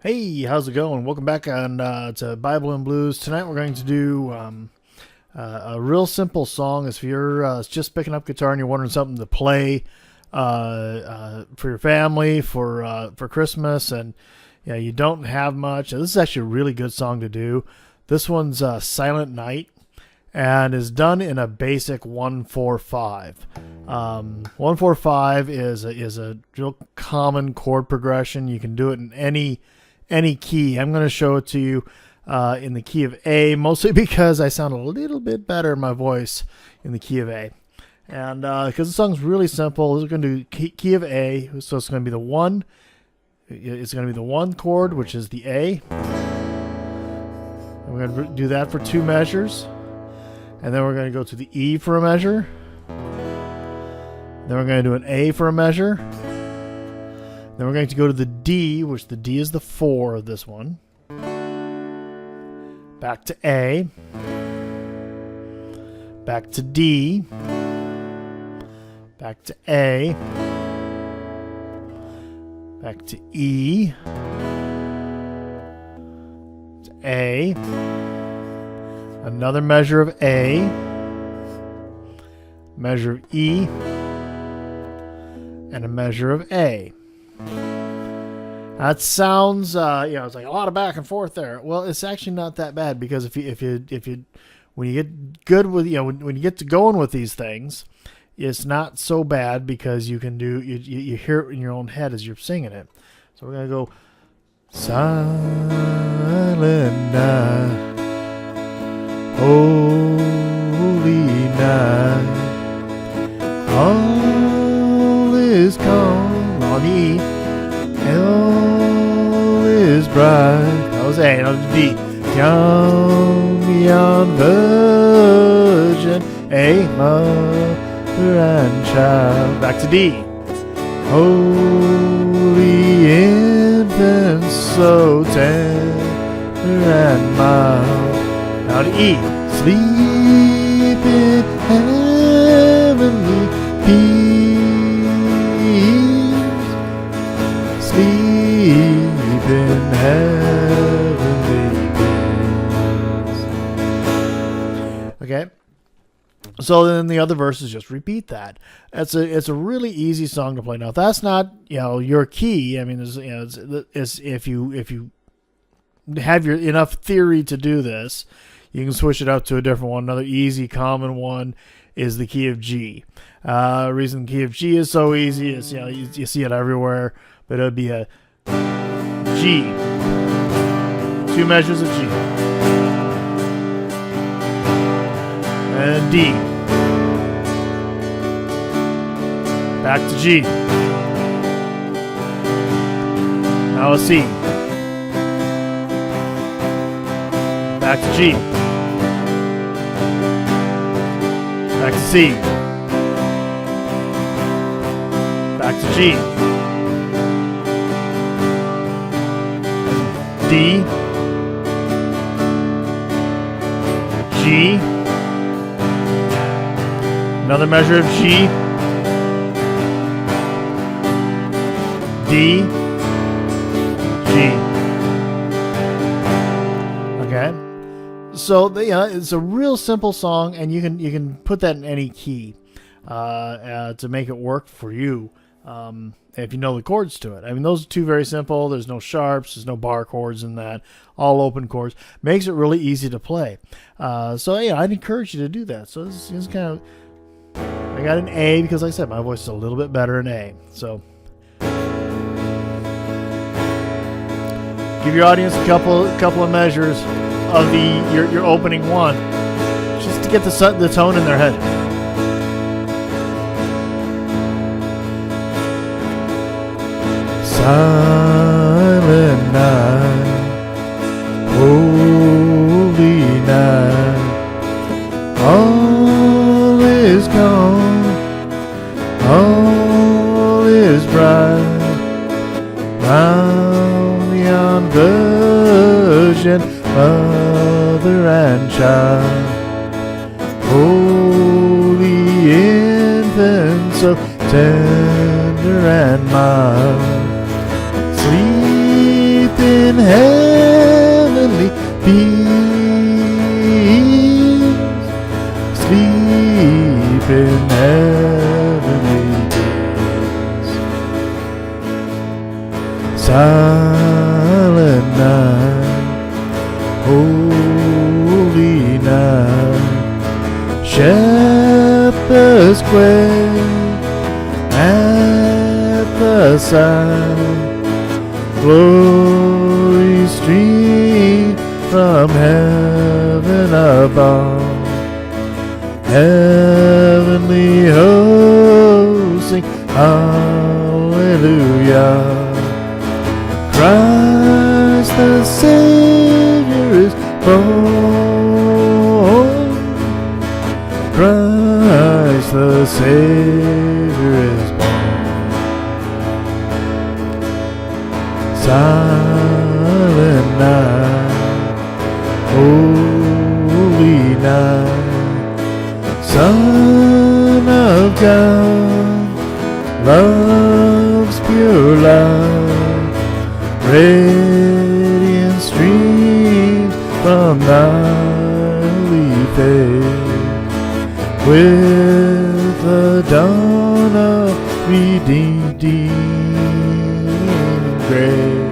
Hey, how's it going? Welcome back on to Bible and Blues. Tonight we're going to do a real simple song. If you're just picking up guitar and you're wondering something to play for your family for Christmas, and yeah, you don't have much. This is actually a really good song to do. This one's Silent Night and is done in a basic 1-4-5. 1-4-5 is a real common chord progression. You can do it in any key. I'm going to show it to you in the key of A, mostly because I sound a little bit better in my voice in the key of A. And because the song's really simple, we're going to do key of A, so it's going to be the 1. It's going to be the 1 chord, which is the A. And we're going to do that for 2 measures. And then we're going to go to the E for a measure. Then we're going to do an A for a measure. Then we're going to go to the D, which the D is the 4 of this one. Back to A. Back to D. Back to A. Back to E. To A. Another measure of A. Measure of E. And a measure of A. That sounds, it's like a lot of back and forth there. Well, it's actually not that bad, because if you when you get good with, when you get to going with these things, it's not so bad, because you can do, you hear it in your own head as you're singing it. So we're gonna go Silent Night, Holy Night, all is calm on the E. All is bright. That was A. Now the D. Young beyond virgin, A, mother and child. Back to D. Holy infant, so tender and mild. Now to E. Sleep in heavenly peace. Sleep in heavenly peace. Okay. So then the other verses just repeat that. It's a really easy song to play. Now, if that's not your key, I mean, it's if you have enough theory to do this, you can switch it up to a different one. Another easy, common one is the key of G. Reason the key of G is so easy is you see it everywhere, but it would be a G. 2 measures of G. And D. Back to G. Now a C. Back to G. Back to C. Back to G. D. G. Another measure of G. D. G. Okay. So it's a real simple song, and you can put that in any key to make it work for you. If you know the chords to it. I mean, those are 2 very simple. There's no sharps. There's no bar chords in that. All open chords. Makes it really easy to play. I'd encourage you to do that. So this is kind of... I got an A because, like I said, my voice is a little bit better in A. So give your audience a couple of measures of your opening one, just to get the tone in their head. Silent night, holy night, all is calm, all is bright, round the young virgin, mother and child, holy infant, so tender and mild. Sleep in in heavenly peace. Sleep in heavenly peace. Silent night, holy night, shepherds quake at the sound. Glory stream from heaven above. Heavenly hosts sing hallelujah. Christ the Savior is born. Christ the Savior is born. Silent night, holy night, Son of God, love's pure light, radiant streams from thy face, with the dawn of redeeming grace.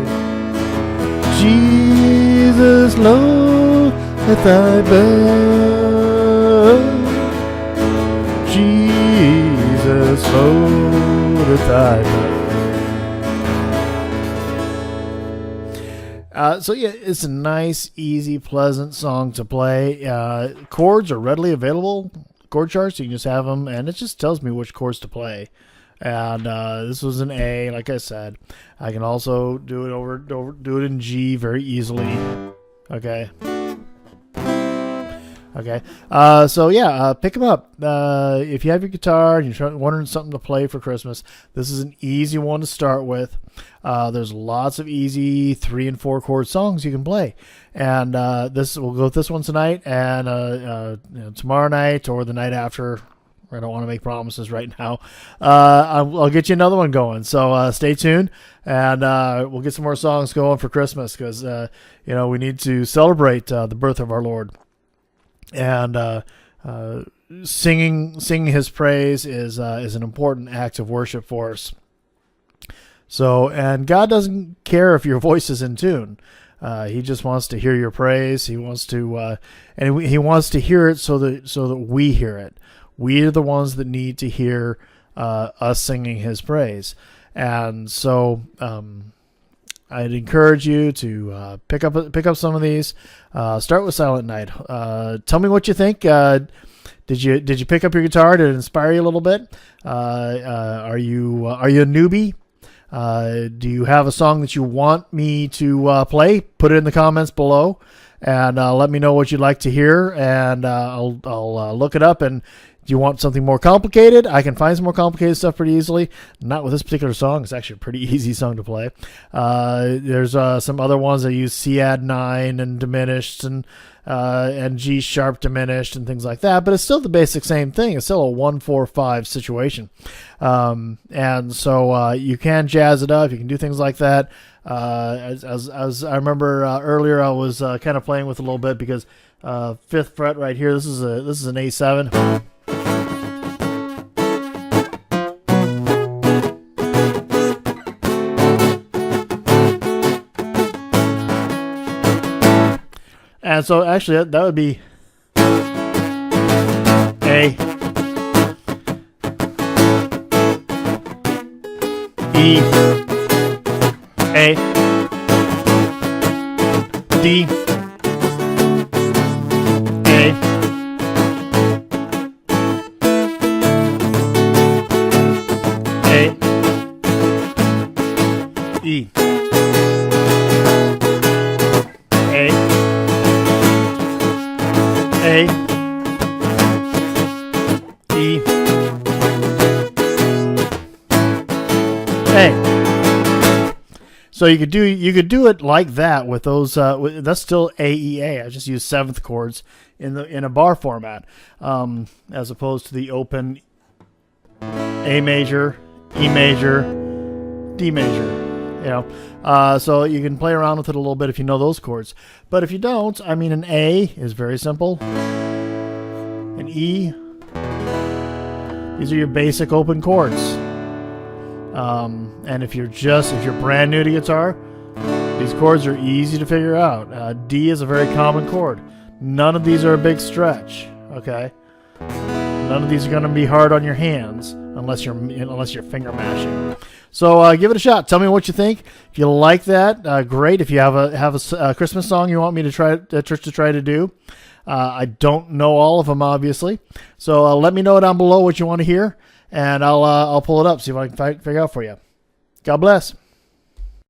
Jesus, Lord, at thy birth. Jesus, Lord, at thy birth. So yeah, it's a nice, easy, pleasant song to play. Chords are readily available. Chord charts, you can just have them, and it just tells me which chords to play. And this was an A, like I said. I can also do it do it in G very easily. Okay. Okay. So yeah, pick them up. If you have your guitar and you're wondering something to play for Christmas, this is an easy one to start with. There's lots of easy 3 and 4 chord songs you can play, and we'll go with this one tonight, and tomorrow night or the night after. I don't want to make promises right now. I'll get you another one going. So stay tuned, and we'll get some more songs going for Christmas because we need to celebrate the birth of our Lord, and singing His praise is an important act of worship for us. So, and God doesn't care if your voice is in tune. He just wants to hear your praise. He wants to, and He wants to hear it so that we hear it. We are the ones that need to hear us singing His praise. And so I'd encourage you to pick up some of these. Start with Silent Night. Tell me what you think. Did you pick up your guitar? Did it inspire you a little bit? Are you a newbie? Do you have a song that you want me to play? Put it in the comments below, and let me know what you'd like to hear, and I'll look it up. And do you want something more complicated? I can find some more complicated stuff pretty easily. Not with this particular song. It's actually a pretty easy song to play. There's some other ones that use C add 9 and diminished and G sharp diminished and things like that. But it's still the basic same thing. It's still a 1-4-5 situation. And so you can jazz it up. You can do things like that. As I remember earlier, I was kind of playing with a little bit because 5th fret right here. This is an A7. And so actually that would be A, E, A, D, A, A, E, A, E, A. So you could do it like that with those. That's still A E A. I just use 7th chords in a bar format, as opposed to the open A major, E major, D major, So you can play around with it a little bit if you know those chords. But if you don't, I mean, an A is very simple. An E. These are your basic open chords. And if you're brand new to guitar, these chords are easy to figure out. D is a very common chord. None of these are a big stretch. Okay. None of these are going to be hard on your hands unless you're finger mashing. So give it a shot. Tell me what you think. If you like that, great. If you have a Christmas song you want me to try to do, I don't know all of them obviously. So let me know down below what you want to hear, and I'll pull it up, see if I can figure out for you. God bless.